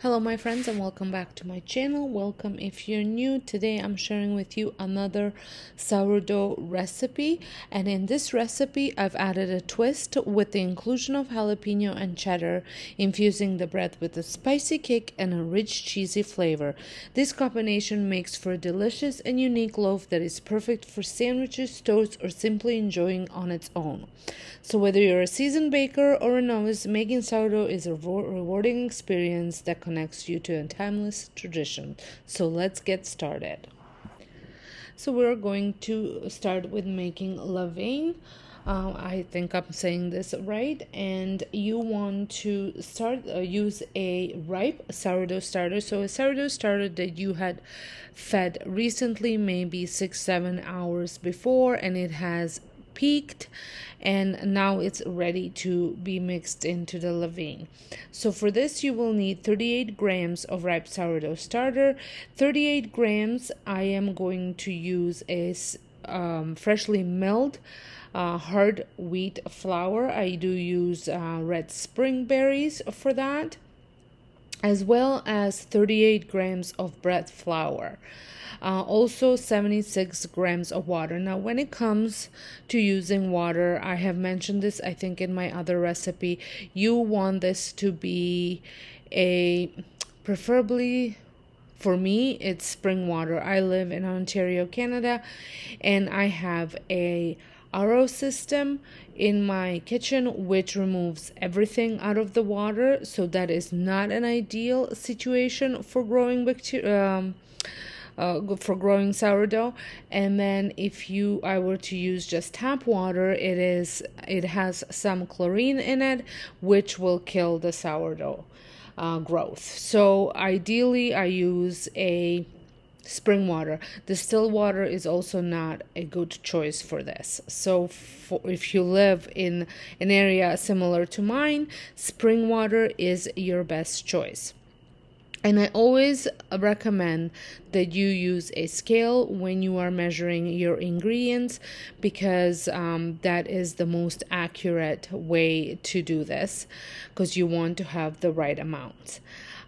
Hello my friends and welcome back to my channel. Welcome if you're new. Today I'm sharing with you another sourdough recipe, and in this recipe I've added a twist with the inclusion of jalapeno and cheddar, infusing the bread with a spicy kick and a rich cheesy flavor. This combination makes for a delicious and unique loaf that is perfect for sandwiches, toast, or simply enjoying on its own. So whether you're a seasoned baker or a novice, making sourdough is a rewarding experience that connects you to a timeless tradition. So let's get started. So we're going to start with making levain. I think I'm saying this right, and you want to use a ripe sourdough starter. So a sourdough starter that you had fed recently, maybe 6-7 hours before, and it has peaked and now it's ready to be mixed into the levain. So for this you will need 38 grams of ripe sourdough starter. 38 grams I am going to use a freshly milled hard wheat flour. I do use red spring berries for that, as well as 38 grams of bread flour. Also 76 grams of water. Now when it comes to using water, I have mentioned this I think in my other recipe, you want this to be preferably, for me it's spring water. I live in Ontario, Canada, and I have a RO system in my kitchen which removes everything out of the water, so that is not an ideal situation for growing sourdough. And then if I were to use just tap water, it has some chlorine in it which will kill the sourdough growth. So ideally I use a spring water. Distilled water is also not a good choice for this. So if you live in an area similar to mine, spring water is your best choice. And I always recommend that you use a scale when you are measuring your ingredients, because that is the most accurate way to do this, because you want to have the right amount.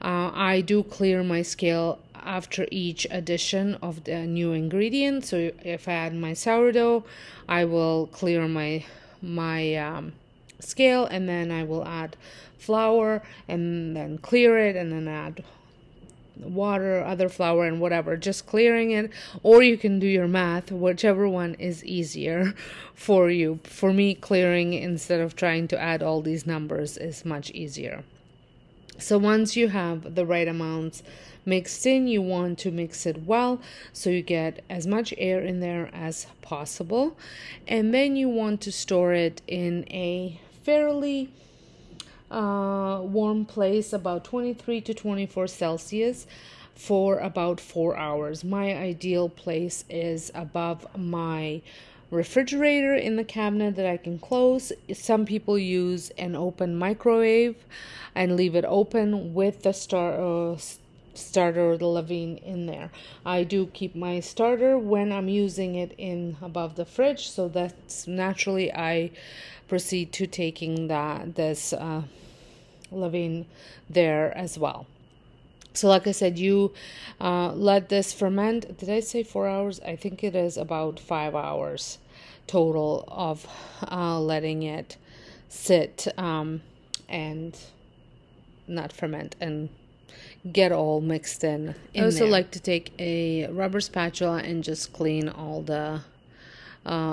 I do clear my scale after each addition of the new ingredient. So if I add my sourdough, I will clear my scale, and then I will add flour and then clear it, and then add water, other flour, and whatever, just clearing it. Or you can do your math, whichever one is easier for you. For me, clearing instead of trying to add all these numbers is much easier. So once you have the right amounts mixed in, you want to mix it well so you get as much air in there as possible, and then you want to store it in a fairly warm place, about 23 to 24 Celsius, for about 4 hours. My ideal place is above my refrigerator in the cabinet that I can close. Some people use an open microwave and leave it open with the starter or the levain in there. I do keep my starter when I'm using it in above the fridge, so that's naturally I proceed to taking this levain there as well. So like I said, you let this ferment. Did I say 4 hours? I think it is about 5 hours total of letting it sit and not ferment and get all mixed in I also there. Like to take a rubber spatula and just clean all the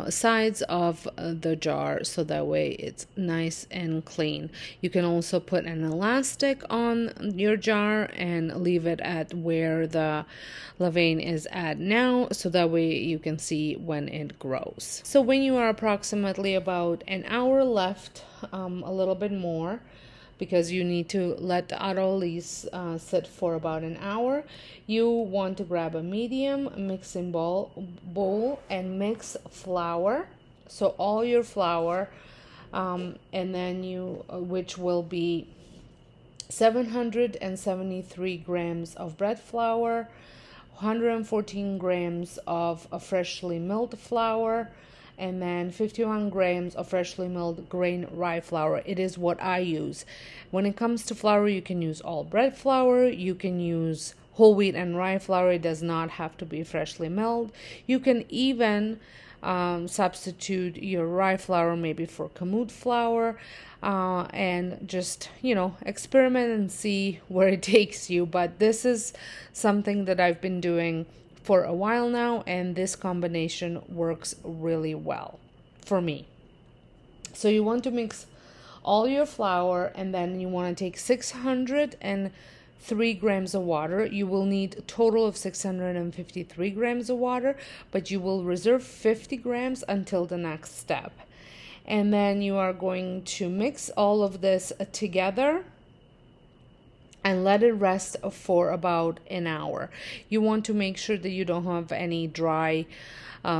sides of the jar, so that way it's nice and clean. You can also put an elastic on your jar and leave it at where the levain is at now, so that way you can see when it grows. So when you are approximately about an hour left, a little bit more, because you need to let the arolis sit for about an hour, you want to grab a medium mixing bowl and mix flour. So all your flour, and then which will be 773 grams of bread flour, 114 grams of freshly milled flour, and then 51 grams of freshly milled grain rye flour. It is what I use. When it comes to flour, you can use all bread flour, you can use whole wheat and rye flour. It does not have to be freshly milled. You can even substitute your rye flour maybe for kamut flour, and just, experiment and see where it takes you. But this is something that I've been doing for a while now, and this combination works really well for me. So you want to mix all your flour, and then you want to take 603 grams of water. You will need a total of 653 grams of water, but you will reserve 50 grams until the next step. And then you are going to mix all of this together and let it rest for about an hour. You want to make sure that you don't have any dry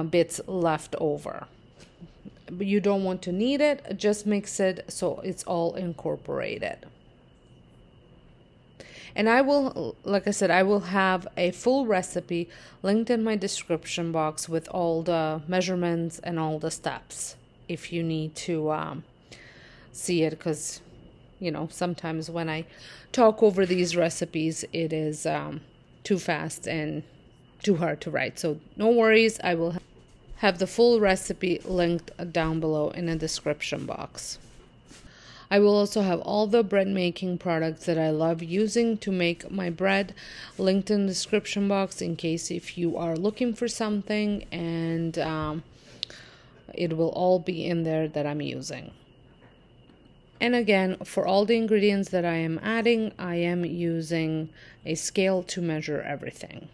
bits left over. But you don't want to knead it, just mix it so it's all incorporated. And I will, like I said, I will have a full recipe linked in my description box with all the measurements and all the steps if you need to see it, because sometimes when I talk over these recipes, it is too fast and too hard to write. So no worries, I will have the full recipe linked down below in the description box. I will also have all the bread making products that I love using to make my bread linked in the description box, in case if you are looking for something, and it will all be in there that I'm using. And again, for all the ingredients that I am adding, I am using a scale to measure everything.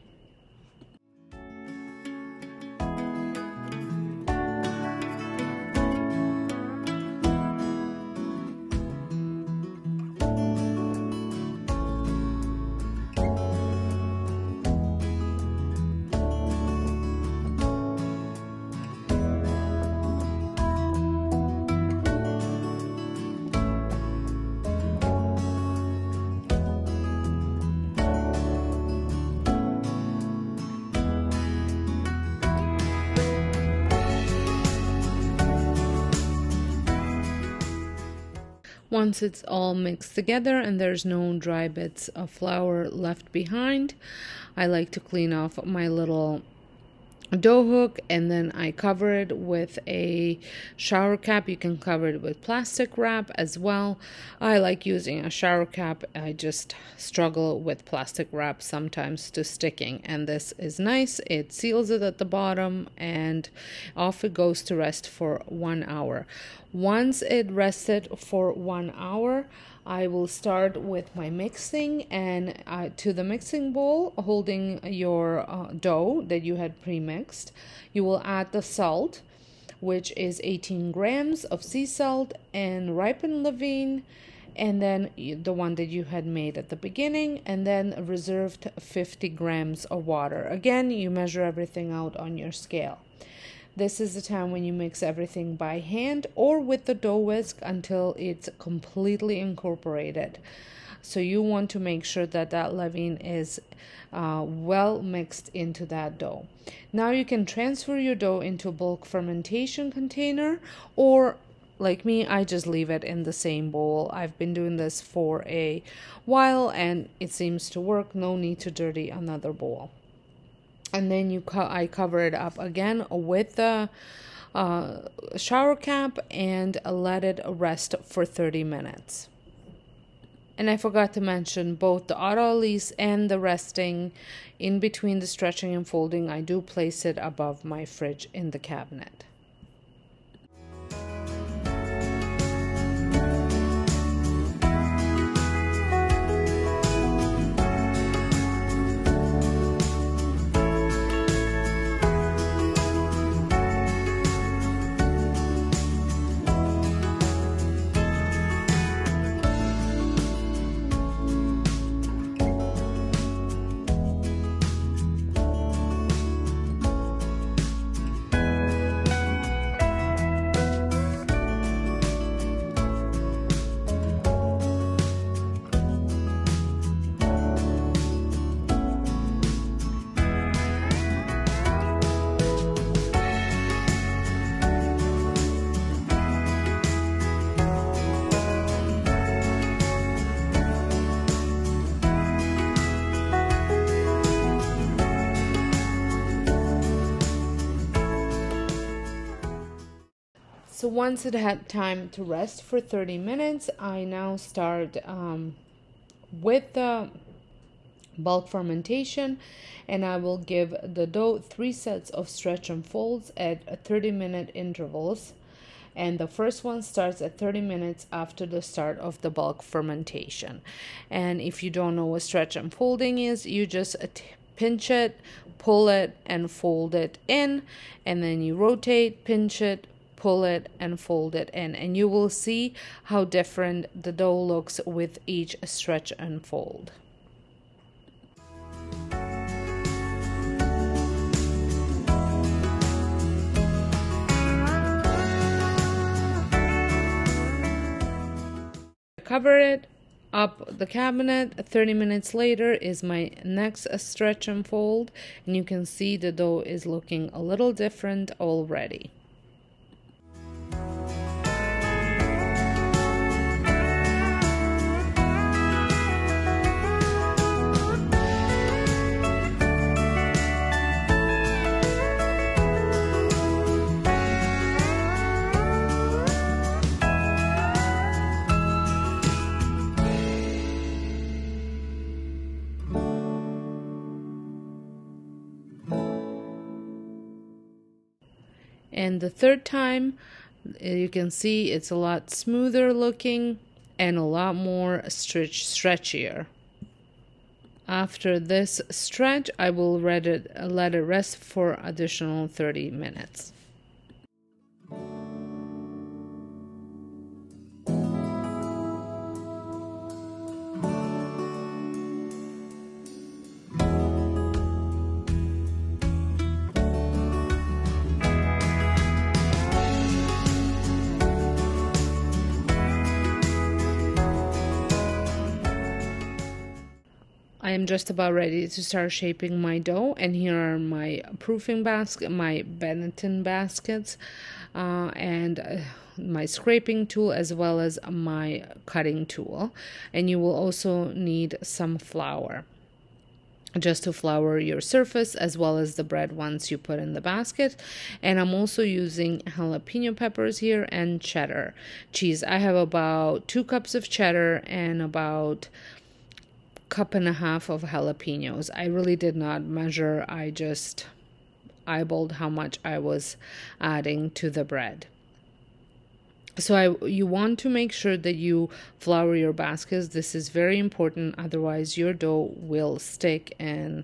Once it's all mixed together and there's no dry bits of flour left behind, I like to clean off my little dough hook, and then I cover it with a shower cap. You can cover it with plastic wrap as well. I like using a shower cap. I just struggle with plastic wrap sometimes to sticking, and this is nice. It seals it at the bottom, and off it goes to rest for 1 hour. Once it rested for 1 hour, I will start with my mixing, and to the mixing bowl, holding your dough that you had pre-mixed, you will add the salt, which is 18 grams of sea salt and ripened levain, and then the one that you had made at the beginning, and then reserved 50 grams of water. Again, you measure everything out on your scale. This is the time when you mix everything by hand or with the dough whisk until it's completely incorporated. So you want to make sure that that levain is well mixed into that dough. Now you can transfer your dough into a bulk fermentation container, or like me, I just leave it in the same bowl. I've been doing this for a while and it seems to work. No need to dirty another bowl. And then I cover it up again with the shower cap and let it rest for 30 minutes. And I forgot to mention, both the auto release and the resting in between the stretching and folding, I do place it above my fridge in the cabinet. So once it had time to rest for 30 minutes, I now start with the bulk fermentation, and I will give the dough 3 sets of stretch and folds at 30-minute intervals. And the first one starts at 30 minutes after the start of the bulk fermentation. And if you don't know what stretch and folding is, you just pinch it, pull it, and fold it in, and then you rotate, pinch it, pull it, and fold it in, and you will see how different the dough looks with each stretch and fold. Cover it up the cabinet. 30 minutes later is my next stretch and fold, and you can see the dough is looking a little different already. And the third time, you can see it's a lot smoother looking and a lot more stretchier. After this stretch, I will let it rest for additional 30 minutes. I am just about ready to start shaping my dough, and here are my proofing basket, my Benetton baskets, and my scraping tool, as well as my cutting tool. And you will also need some flour, just to flour your surface, as well as the bread once you put in the basket. And I'm also using jalapeno peppers here and cheddar cheese. I have about 2 cups of cheddar and about cup and a half of jalapenos. I really did not measure. I just eyeballed how much I was adding to the bread. So you want to make sure that you flour your baskets. This is very important, otherwise your dough will stick and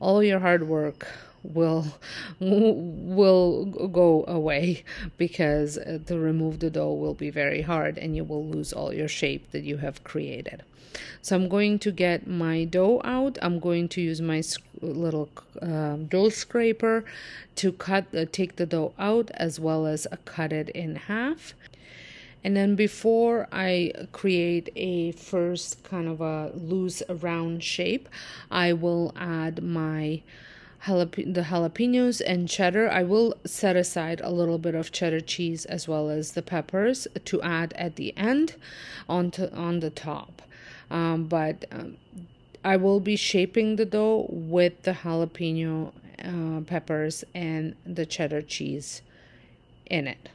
all your hard work will go away, because to remove the dough will be very hard and you will lose all your shape that you have created. So I'm going to get my dough out. I'm going to use my little dough scraper to take the dough out, as well as cut it in half. And then before I create a first kind of a loose round shape, I will add my the jalapenos and cheddar. I will set aside a little bit of cheddar cheese as well as the peppers to add at the end on the top. But I will be shaping the dough with the jalapeno peppers and the cheddar cheese in it.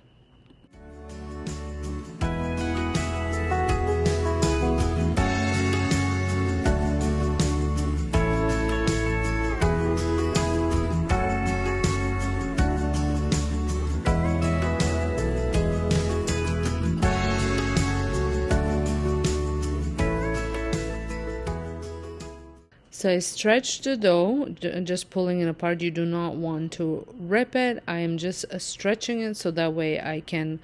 So I stretch the dough, just pulling it apart. You do not want to rip it. I am just stretching it so that way I can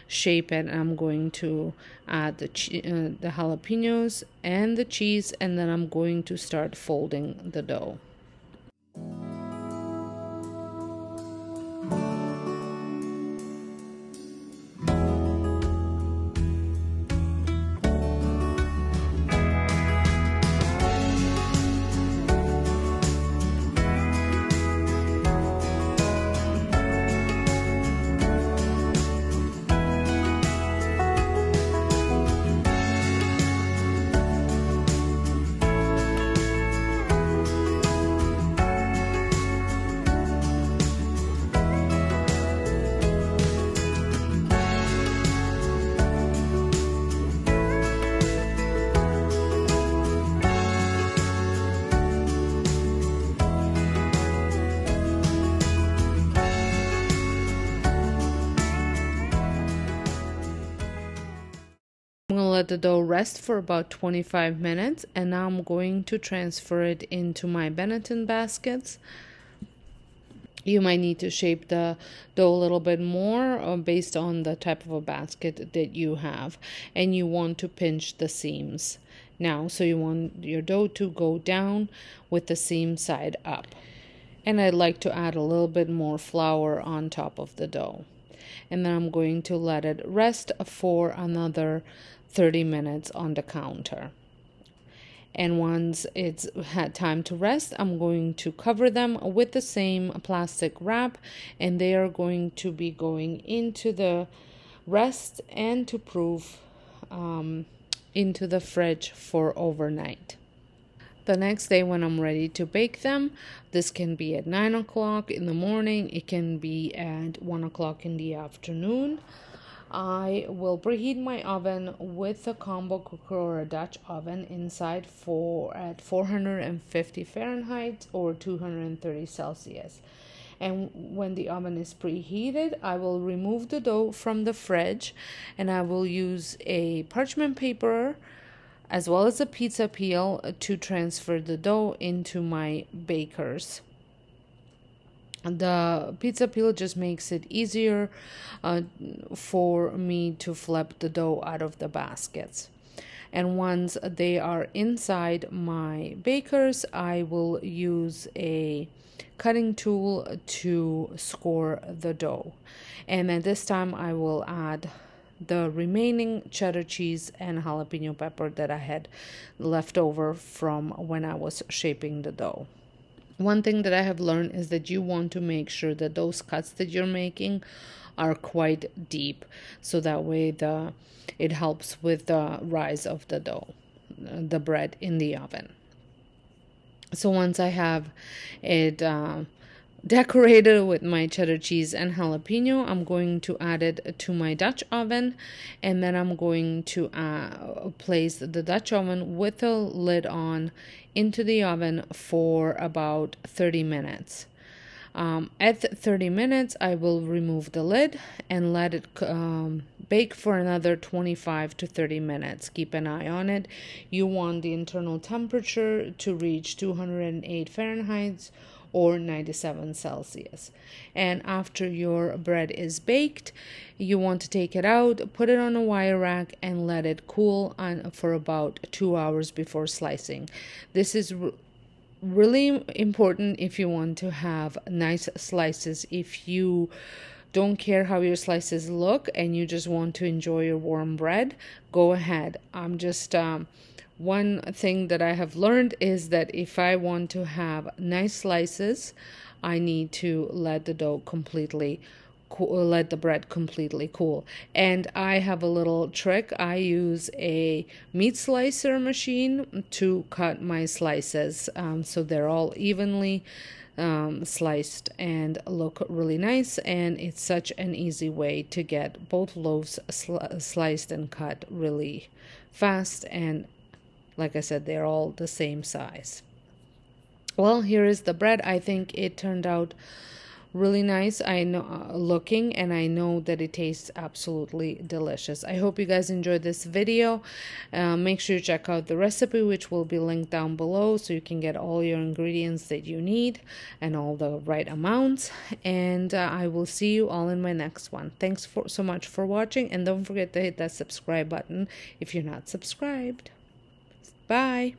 shape it. I'm going to add the jalapenos and the cheese, and then I'm going to start folding the dough. let the dough rest for about 25 minutes, and now I'm going to transfer it into my Benetton baskets. You might need to shape the dough a little bit more based on the type of a basket that you have, and you want to pinch the seams now. So you want your dough to go down with the seam side up. And I'd like to add a little bit more flour on top of the dough. And then I'm going to let it rest for another 30 minutes on the counter. And once it's had time to rest, I'm going to cover them with the same plastic wrap, and they are going to be going into the rest and to proof into the fridge for overnight. The next day when I'm ready to bake them, this can be at 9 o'clock in the morning, it can be at 1 o'clock in the afternoon. I will preheat my oven with a combo cooker or a Dutch oven inside at 450 Fahrenheit or 230 Celsius. And when the oven is preheated, I will remove the dough from the fridge, and I will use a parchment paper as well as a pizza peel to transfer the dough into my bakers. The pizza peel just makes it easier for me to flip the dough out of the baskets. And once they are inside my bakers, I will use a cutting tool to score the dough. And at this time, I will add the remaining cheddar cheese and jalapeno pepper that I had left over from when I was shaping the dough. One thing that I have learned is that you want to make sure that those cuts that you're making are quite deep, so that way it helps with the rise of the dough, the bread in the oven. So once I have it decorated with my cheddar cheese and jalapeno, I'm going to add it to my Dutch oven, and then I'm going to place the Dutch oven with the lid on into the oven for about 30 minutes. At 30 minutes, I will remove the lid and let it bake for another 25 to 30 minutes. Keep an eye on it. You want the internal temperature to reach 208 Fahrenheit or 97 Celsius. And after your bread is baked, you want to take it out, put it on a wire rack, and let it cool for about 2 hours before slicing. This is really important if you want to have nice slices. If you don't care how your slices look and you just want to enjoy your warm bread, go ahead. I'm just one thing that I have learned is that if I want to have nice slices, I need to let the dough completely let the bread completely cool. And I have a little trick. I use a meat slicer machine to cut my slices, so they're all evenly sliced and look really nice. And it's such an easy way to get both loaves sliced and cut really fast, and like I said, they're all the same size. Well, here is the bread. I think it turned out really nice. I know looking, and I know that it tastes absolutely delicious. I hope you guys enjoyed this video. Make sure you check out the recipe, which will be linked down below, so you can get all your ingredients that you need and all the right amounts. And I will see you all in my next one. Thanks so much for watching, and don't forget to hit that subscribe button if you're not subscribed. Bye.